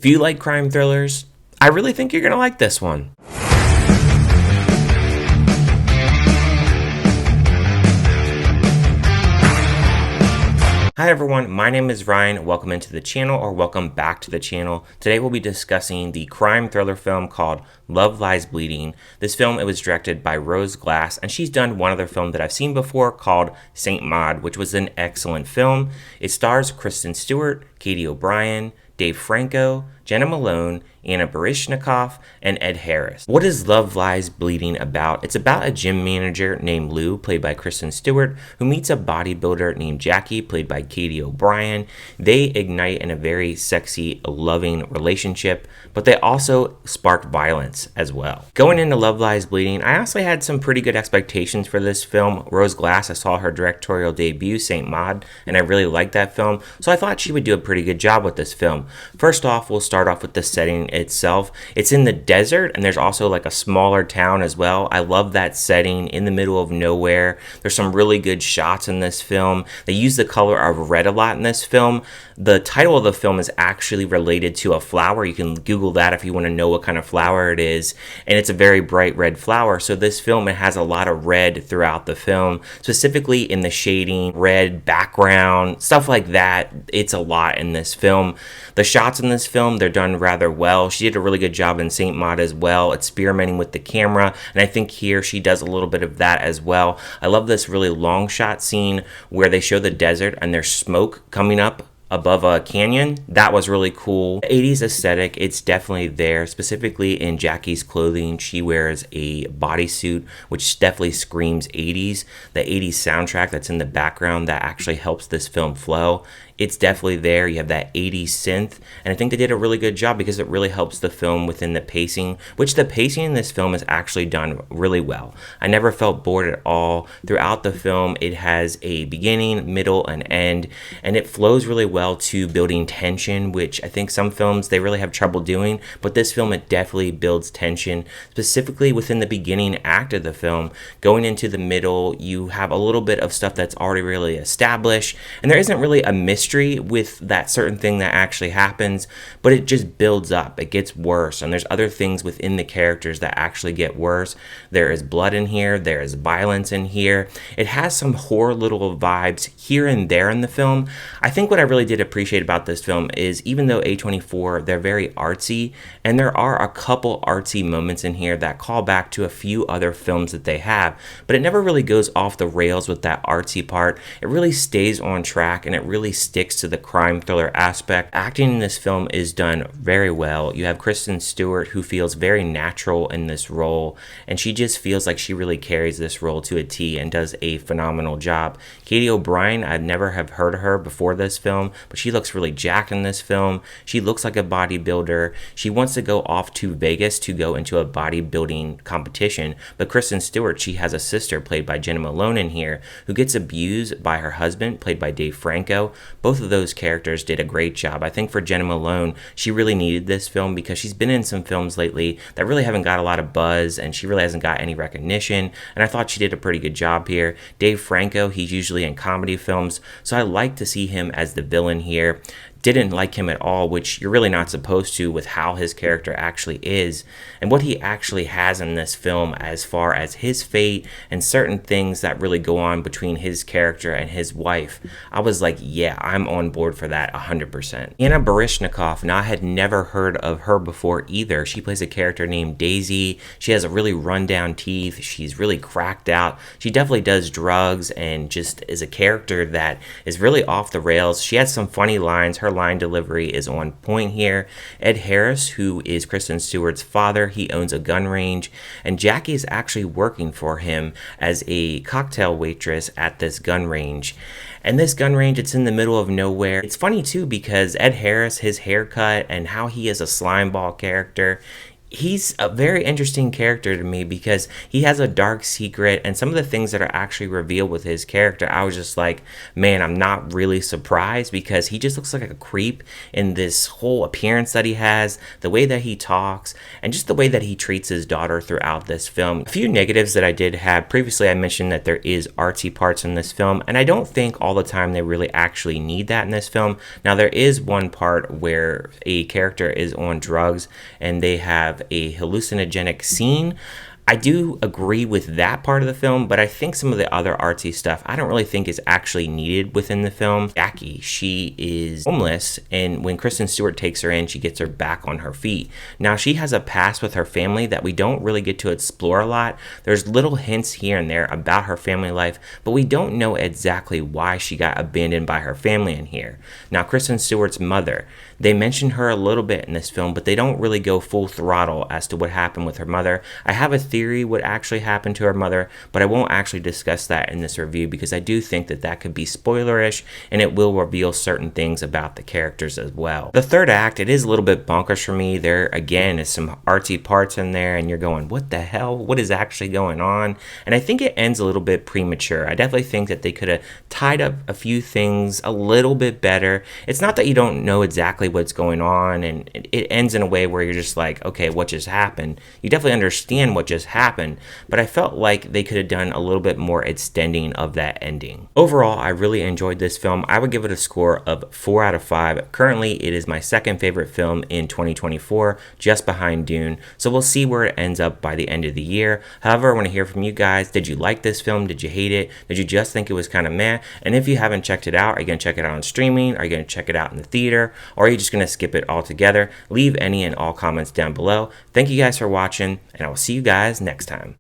If you like crime thrillers, I really think you're going to like this one. Hi everyone, my name is Ryan. Welcome into the channel, or welcome back to the channel. Today we'll be discussing the crime thriller film called Love Lies Bleeding. This film, it was directed by Rose Glass, and she's done one other film that I've seen before called Saint Maud, which was an excellent film. It stars Kristen Stewart, Katy O'Brian, Dave Franco, Jena Malone, Anna Baryshnikov, and Ed Harris. What is Love Lies Bleeding about? It's about a gym manager named Lou, played by Kristen Stewart, who meets a bodybuilder named Jackie, played by Katy O'Brian. They ignite in a very sexy, loving relationship, but they also spark violence as well. Going into Love Lies Bleeding, I honestly had some pretty good expectations for this film. Rose Glass, I saw her directorial debut, Saint Maud, and I really liked that film, so I thought she would do a pretty good job with this film. First off, we'll start off with the setting itself. It's in the desert, and there's also like a smaller town as well. I love that setting in the middle of nowhere. There's some really good shots in this film. They use the color of red a lot in this film. The title of the film is actually related to a flower. You can Google that if you want to know what kind of flower it is, and it's a very bright red flower. So this film, it has a lot of red throughout the film, specifically in the shading, red background, stuff like that. It's a lot in this film. The shots in this film, they're done rather well. She did a really good job in Saint Maud as well, experimenting with the camera, and I think here she does a little bit of that as well. I love this really long shot scene where they show the desert and there's smoke coming up above a canyon. That was really cool. The 80s aesthetic, it's definitely there, specifically in Jackie's clothing. She wears a bodysuit, which definitely screams 80s. The 80s soundtrack that's in the background, that actually helps this film flow. It's definitely there. You have that 80s synth, and I think they did a really good job because it really helps the film within the pacing, which the pacing in this film is actually done really well. I never felt bored at all. Throughout the film, it has a beginning, middle, and end, and it flows really well to building tension, which I think some films, they really have trouble doing, but this film, it definitely builds tension, specifically within the beginning act of the film. Going into the middle, you have a little bit of stuff that's already really established, and there isn't really a mystery with that certain thing that actually happens, but it just builds up. It gets worse, and there's other things within the characters that actually get worse. There is blood in here, there is violence in here. It has some horror little vibes here and there in the film. I think what I really did appreciate about this film is, even though A24, they're very artsy, and there are a couple artsy moments in here that call back to a few other films that they have, but it never really goes off the rails with that artsy part. It really stays on track, and it really sticks to the crime thriller aspect. Acting in this film is done very well. You have Kristen Stewart, who feels very natural in this role, and she just feels like she really carries this role to a T and does a phenomenal job. Katy O'Brian, I'd never have heard of her before this film, but she looks really jacked in this film. She looks like a bodybuilder. She wants to go off to Vegas to go into a bodybuilding competition, but Kristen Stewart, she has a sister played by Jena Malone in here, who gets abused by her husband played by Dave Franco. Both of those characters did a great job. I think for Jena Malone, she really needed this film because she's been in some films lately that really haven't got a lot of buzz, and she really hasn't got any recognition, and I thought she did a pretty good job here. Dave Franco, he's usually in comedy films, so I like to see him as the villain here. Didn't like him at all, which you're really not supposed to with how his character actually is and what he actually has in this film as far as his fate and certain things that really go on between his character and his wife. I was like, yeah, I'm on board for that 100%. Anna Baryshnikov, now I had never heard of her before either. She plays a character named Daisy. She has a really rundown teeth. She's really cracked out. She definitely does drugs and just is a character that is really off the rails. She has some funny lines. Her line delivery is on point here. Ed Harris, who is Kristen Stewart's father, he owns a gun range, and Jackie is actually working for him as a cocktail waitress at this gun range. And this gun range, it's in the middle of nowhere. It's funny too because Ed Harris, his haircut and how he is a slimeball character, he's a very interesting character to me because he has a dark secret, and some of the things that are actually revealed with his character, I was just like, man, I'm not really surprised, because he just looks like a creep in this whole appearance that he has, the way that he talks, and just the way that he treats his daughter throughout this film. A few negatives that I did have previously, I mentioned that there is artsy parts in this film, and I don't think all the time they really actually need that in this film. Now, there is one part where a character is on drugs and they have a hallucinogenic scene. I do agree with that part of the film, but I think some of the other artsy stuff I don't really think is actually needed within the film. Jackie, she is homeless, and when Kristen Stewart takes her in, she gets her back on her feet. Now, she has a past with her family that we don't really get to explore a lot. There's little hints here and there about her family life, but we don't know exactly why she got abandoned by her family in here. Now, Kristen Stewart's mother, they mention her a little bit in this film, but they don't really go full throttle as to what happened with her mother. I have a theory what actually happened to her mother, but I won't actually discuss that in this review because I do think that that could be spoilerish, and it will reveal certain things about the characters as well. The third act, it is a little bit bonkers for me. There again is some artsy parts in there, and you're going, what the hell? What is actually going on? And I think it ends a little bit premature. I definitely think that they could have tied up a few things a little bit better. It's not that you don't know exactly what's going on, and it ends in a way where you're just like, okay, what just happened? You definitely understand what just happened, but I felt like they could have done a little bit more extending of that ending. Overall, I really enjoyed this film. I would give it a score of 4 out of 5. Currently, it is my second favorite film in 2024, just behind Dune, so we'll see where it ends up by the end of the year. However, I want to hear from you guys. Did you like this film? Did you hate it? Did you just think it was kind of meh? And if you haven't checked it out, are you going to check it out on streaming? Are you going to check it out in the theater? Or are you just going to skip it altogether? Leave any and all comments down below. Thank you guys for watching, and I will see you guys next time.